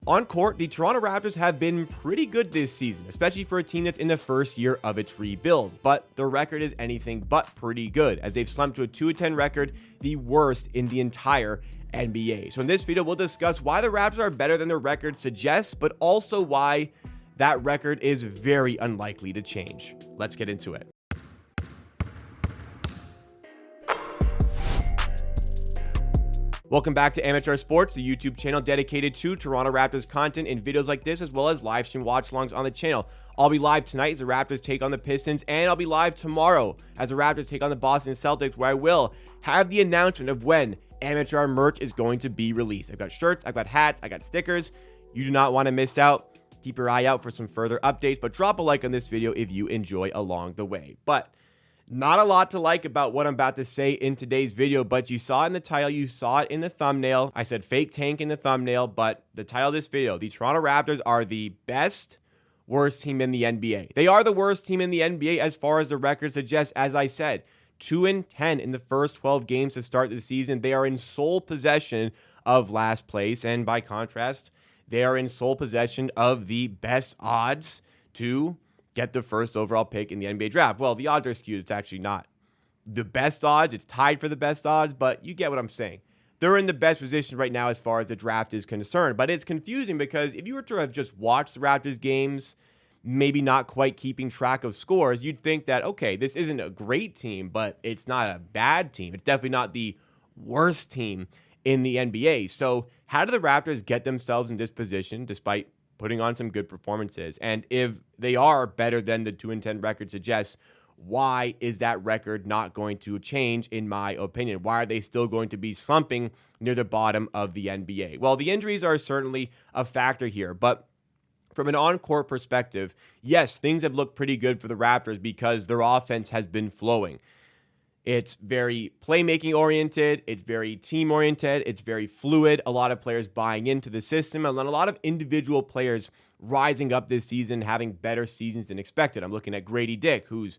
On court, the Toronto Raptors have been pretty good this season, especially for a team that's in the first year of its rebuild, but their record is anything but pretty good, as they've slumped to a 2-10 record, the worst in the entire NBA. So in this video, we'll discuss why the Raptors are better than their record suggests, but also why that record is very unlikely to change. Let's get into it. Welcome back to Amateur Sports, the YouTube channel dedicated to Toronto Raptors content and videos like this, as well as live stream watch-alongs on the channel. I'll be live tonight as the Raptors take on the Pistons, and I'll be live tomorrow as the Raptors take on the Boston Celtics, where I will have the announcement of when Amateur merch is going to be released. I've got shirts, I've got hats, I got stickers. You do not want to miss out. Keep your eye out for some further updates, but drop a like on this video if you enjoy along the way. But not a lot to like about what I'm about to say in today's video, but you saw it in the title, you saw it in the thumbnail. I said fake tank in the thumbnail, but the title of this video, the Toronto Raptors are the worst team in the NBA. They are the worst team in the NBA as far as the record suggests. As I said, 2-10 in the first 12 games to start the season. They are in sole possession of last place, and by contrast, they are in sole possession of the best odds to get the first overall pick in the NBA draft. Well, the odds are skewed. It's actually not the best odds. It's tied for the best odds, but you get what I'm saying. They're in the best position right now as far as the draft is concerned, but it's confusing because if you were to have just watched the Raptors games, maybe not quite keeping track of scores, you'd think that, okay, this isn't a great team, but it's not a bad team. It's definitely not the worst team in the NBA. So how do the Raptors get themselves in this position despite putting on some good performances? And if they are better than the 2-10 record suggests, why is that record not going to change, in my opinion? Why are they still going to be slumping near the bottom of the NBA? Well, the injuries are certainly a factor here, but from an on-court perspective, yes, things have looked pretty good for the Raptors because their offense has been flowing. It's very playmaking oriented, it's very team oriented, it's very fluid, a lot of players buying into the system, and a lot of individual players rising up this season, having better seasons than expected. I'm looking at Grady Dick, who's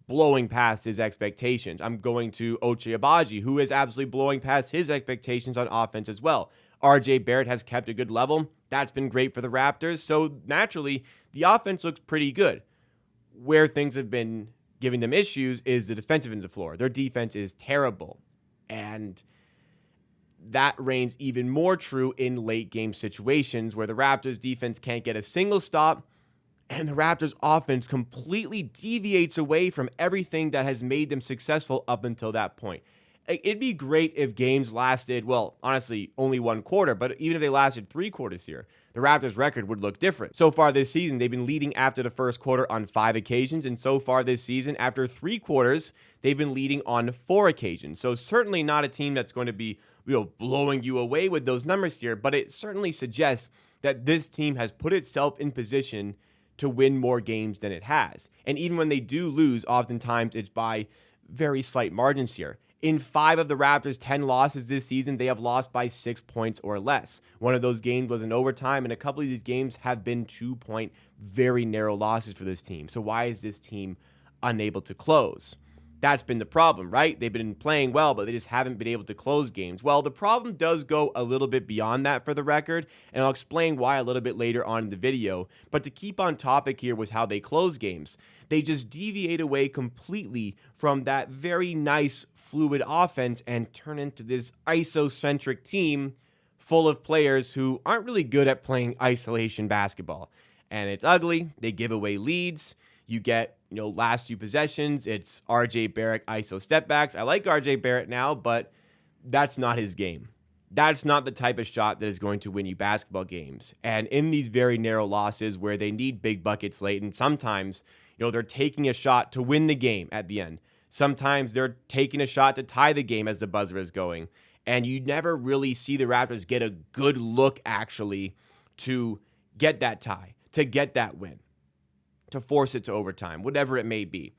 blowing past his expectations. I'm going to Ochai Agbaji, who is absolutely blowing past his expectations on offense as well. RJ Barrett has kept a good level. That's been great for the Raptors. So naturally, the offense looks pretty good. Where things have been giving them issues is the defensive end of the floor. Their defense is terrible. And that reigns even more true in late game situations where the Raptors defense can't get a single stop and the Raptors offense completely deviates away from everything that has made them successful up until that point. It'd be great if games lasted, well, honestly, only one quarter, but even if they lasted 3 quarters here, the Raptors' record would look different. So far this season, they've been leading after the first quarter on 5 occasions, and so far this season, after 3 quarters, they've been leading on 4 occasions. So certainly not a team that's going to be, blowing you away with those numbers here, but it certainly suggests that this team has put itself in position to win more games than it has. And even when they do lose, oftentimes it's by very slight margins here. In 5 of the Raptors' 10 losses this season, they have lost by 6 points or less. One of those games was in overtime, and a couple of these games have been 2-point, very narrow losses for this team. So why is this team unable to close? That's been the problem, right? They've been playing well, but they just haven't been able to close games. Well, the problem does go a little bit beyond that for the record, and I'll explain why a little bit later on in the video. But to keep on topic here was how they close games. They just deviate away completely from that very nice, fluid offense and turn into this isocentric team full of players who aren't really good at playing isolation basketball. And it's ugly. They give away leads. You get, last few possessions, it's RJ Barrett ISO step backs. I like RJ Barrett now, but that's not his game. That's not the type of shot that is going to win you basketball games. And in these very narrow losses where they need big buckets late, and sometimes, they're taking a shot to win the game at the end. Sometimes they're taking a shot to tie the game as the buzzer is going. And you never really see the Raptors get a good look, actually, to get that tie, to get that win, to force it to overtime, whatever it may be.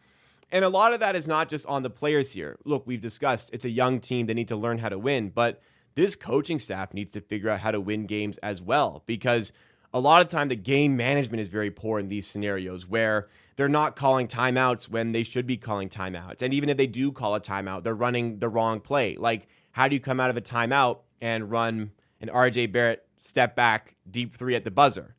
And a lot of that is not just on the players here. Look, we've discussed it's a young team. They need to learn how to win. But this coaching staff needs to figure out how to win games as well, because a lot of time the game management is very poor in these scenarios where they're not calling timeouts when they should be calling timeouts. And even if they do call a timeout, they're running the wrong play. Like, how do you come out of a timeout and run an RJ Barrett step back deep three at the buzzer.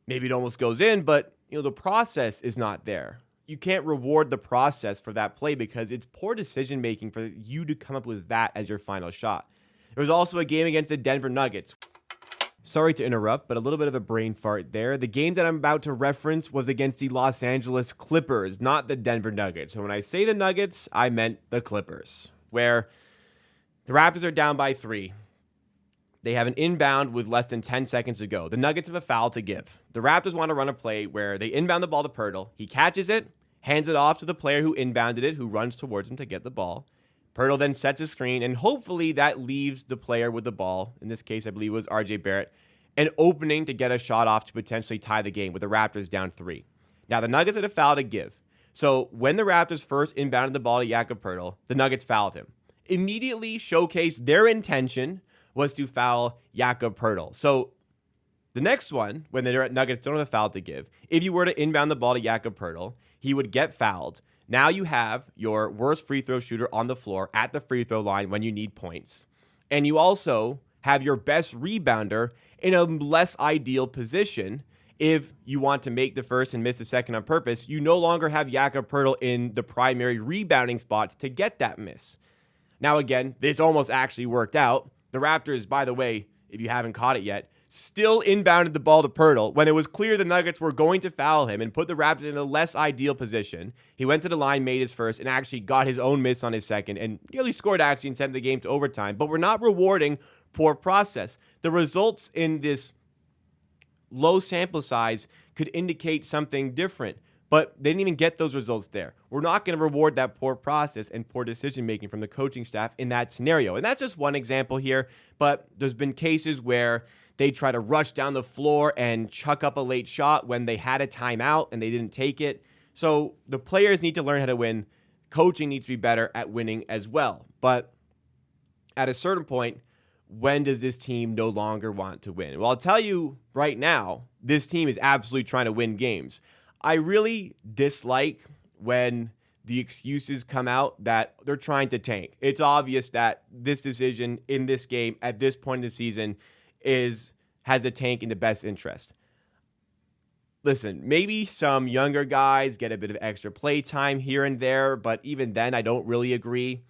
Maybe it almost goes in, but the process is not there. You can't reward the process for that play because it's poor decision making for you to come up with that as your final shot. There was also a game against the Denver Nuggets. Sorry to interrupt, but a little bit of a brain fart there. The game that I'm about to reference was against the Los Angeles Clippers, not the Denver Nuggets. So when I say the Nuggets, I meant the Clippers, where the Raptors are down by 3. They have an inbound with less than 10 seconds to go. The Nuggets have a foul to give. The Raptors want to run a play where they inbound the ball to Pirtle. He catches it, hands it off to the player who inbounded it, who runs towards him to get the ball. Pirtle then sets a screen, and hopefully that leaves the player with the ball, in this case I believe it was RJ Barrett, an opening to get a shot off to potentially tie the game with the Raptors down 3. Now the Nuggets had a foul to give. So when the Raptors first inbounded the ball to Jakob Pirtle, the Nuggets fouled him. Immediately showcased their intention was to foul Jakob Pirtle. So the next one, when the Nuggets don't have a foul to give, if you were to inbound the ball to Jakob Pirtle, he would get fouled. Now you have your worst free throw shooter on the floor at the free throw line when you need points. And you also have your best rebounder in a less ideal position. If you want to make the first and miss the second on purpose, you no longer have Jakob Pirtle in the primary rebounding spots to get that miss. Now again, this almost actually worked out. The Raptors, by the way, if you haven't caught it yet, still inbounded the ball to Pirtle when it was clear the Nuggets were going to foul him and put the Raptors in a less ideal position. He went to the line, made his first, and actually got his own miss on his second and nearly scored actually and sent the game to overtime. But we're not rewarding poor process. The results in this low sample size could indicate something different, but they didn't even get those results there. We're not going to reward that poor process and poor decision-making from the coaching staff in that scenario. And that's just one example here, but there's been cases where they try to rush down the floor and chuck up a late shot when they had a timeout and they didn't take it. So the players need to learn how to win. Coaching needs to be better at winning as well. But at a certain point, when does this team no longer want to win? Well, I'll tell you right now, this team is absolutely trying to win games. I really dislike when the excuses come out that they're trying to tank. It's obvious that this decision in this game at this point in the season has the tank in the best interest. Listen, maybe some younger guys get a bit of extra play time here and there, but even then, I don't really agree.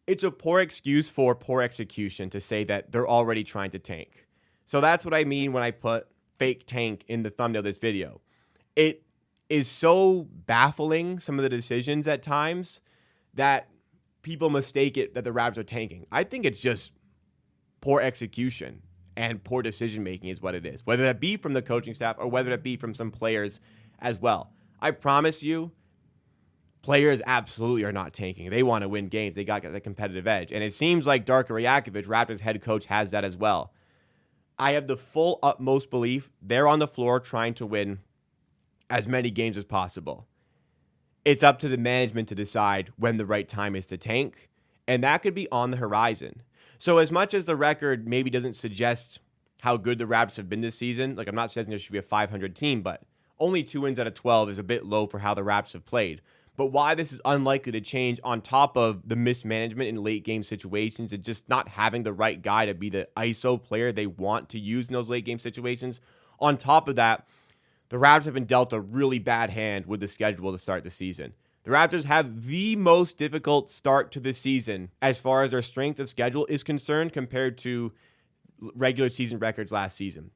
It's a poor excuse for poor execution to say that they're already trying to tank. So that's what I mean when I put fake tank in the thumbnail of this video. It is so baffling, some of the decisions at times, that people mistake it that the Raptors are tanking. I think it's just poor execution and poor decision-making is what it is, whether that be from the coaching staff or whether that be from some players as well. I promise you, players absolutely are not tanking. They want to win games. They got the competitive edge. And it seems like Darko Rajakovic, Raptors head coach, has that as well. I have the full utmost belief they're on the floor trying to win as many games as possible. It's up to the management to decide when the right time is to tank, and that could be on the horizon. So as much as the record maybe doesn't suggest how good the Raptors have been this season, like I'm not saying there should be a 500 team, but only 2 wins out of 12 is a bit low for how the Raptors have played. But why this is unlikely to change on top of the mismanagement in late game situations and just not having the right guy to be the ISO player they want to use in those late game situations. On top of that, the Raptors have been dealt a really bad hand with the schedule to start the season. The Raptors have the most difficult start to the season as far as their strength of schedule is concerned compared to regular season records last season.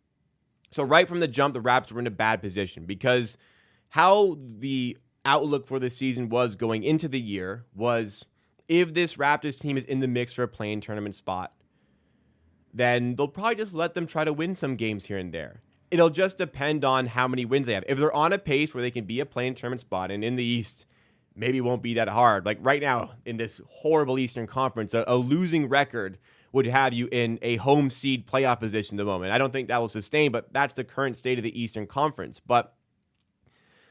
So right from the jump, the Raptors were in a bad position because how the outlook for the season was going into the year was if this Raptors team is in the mix for a play-in tournament spot, then they'll probably just let them try to win some games here and there. It'll just depend on how many wins they have. If they're on a pace where they can be a play-in tournament spot, and in the East, maybe it won't be that hard. Like right now, in this horrible Eastern Conference, a losing record would have you in a home seed playoff position at the moment. I don't think that will sustain, but that's the current state of the Eastern Conference. But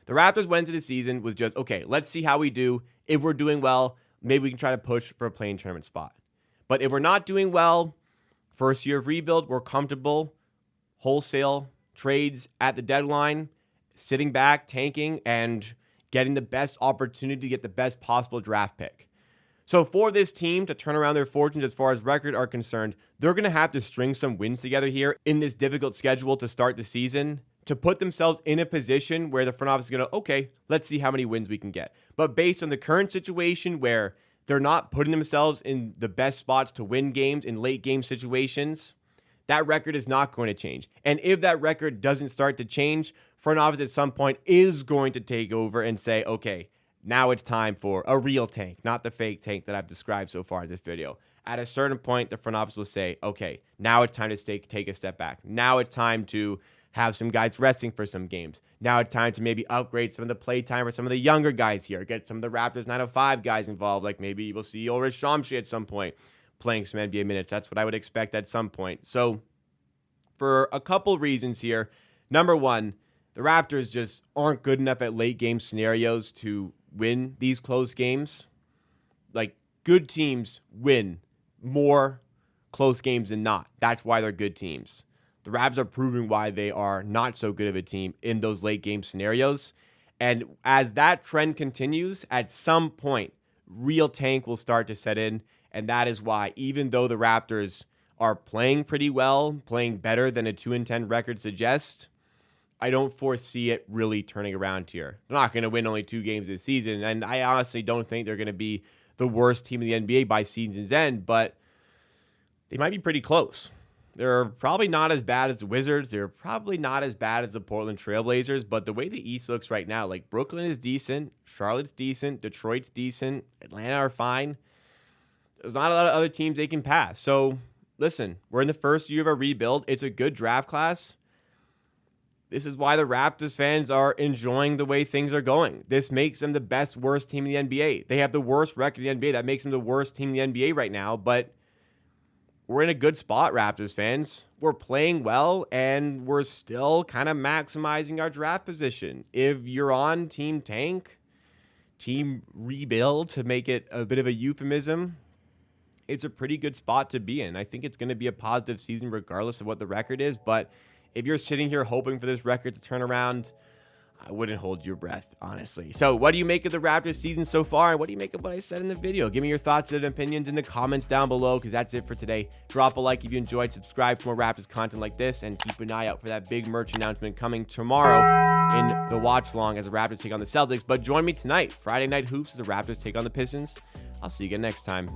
the Raptors went into the season with just, okay, let's see how we do. If we're doing well, maybe we can try to push for a play-in tournament spot. But if we're not doing well, first year of rebuild, we're comfortable, wholesale trades at the deadline, sitting back, tanking, and getting the best opportunity to get the best possible draft pick. So for this team to turn around their fortunes as far as record are concerned, they're going to have to string some wins together here in this difficult schedule to start the season to put themselves in a position where the front office is going to, okay, let's see how many wins we can get. But based on the current situation where they're not putting themselves in the best spots to win games in late game situations, that record is not going to change. And if that record doesn't start to change, front office at some point is going to take over and say, okay, now it's time for a real tank, not the fake tank that I've described so far in this video. At a certain point, the front office will say, okay, now it's time to take a step back. Now it's time to have some guys resting for some games. Now it's time to maybe upgrade some of the play time for some of the younger guys here. Get some of the Raptors 905 guys involved. Like maybe we'll see Ulrich Shamshi at some point playing some NBA minutes. That's what I would expect at some point. So for a couple reasons here. Number one, the Raptors just aren't good enough at late game scenarios to win these close games. Like, good teams win more close games than not. That's why they're good teams. The Raptors are proving why they are not so good of a team in those late game scenarios. And as that trend continues, at some point, real tank will start to set in. And that is why, even though the Raptors are playing pretty well, playing better than a 2-10 record suggests, I don't foresee it really turning around here. They're not going to win only 2 games this season, and I honestly don't think they're going to be the worst team in the NBA by season's end, but they might be pretty close. They're probably not as bad as the Wizards. They're probably not as bad as the Portland Trailblazers, but the way the East looks right now, like Brooklyn is decent, Charlotte's decent, Detroit's decent, Atlanta are fine. There's not a lot of other teams they can pass. So, listen, we're in the first year of a rebuild. It's a good draft class. This is why the Raptors fans are enjoying the way things are going. This makes them the best, worst team in the NBA. They have the worst record in the NBA. That makes them the worst team in the NBA right now. But we're in a good spot, Raptors fans. We're playing well, and we're still kind of maximizing our draft position. If you're on Team Tank, Team Rebuild, to make it a bit of a euphemism, it's a pretty good spot to be in. I think it's going to be a positive season regardless of what the record is, but if you're sitting here hoping for this record to turn around, I wouldn't hold your breath, honestly. So what do you make of the Raptors season so far? And what do you make of what I said in the video? Give me your thoughts and opinions in the comments down below, because that's it for today. Drop a like if you enjoyed. Subscribe for more Raptors content like this, and keep an eye out for that big merch announcement coming tomorrow in the watch long as the Raptors take on the Celtics. But join me tonight, Friday Night Hoops, as the Raptors take on the Pistons. I'll see you again next time.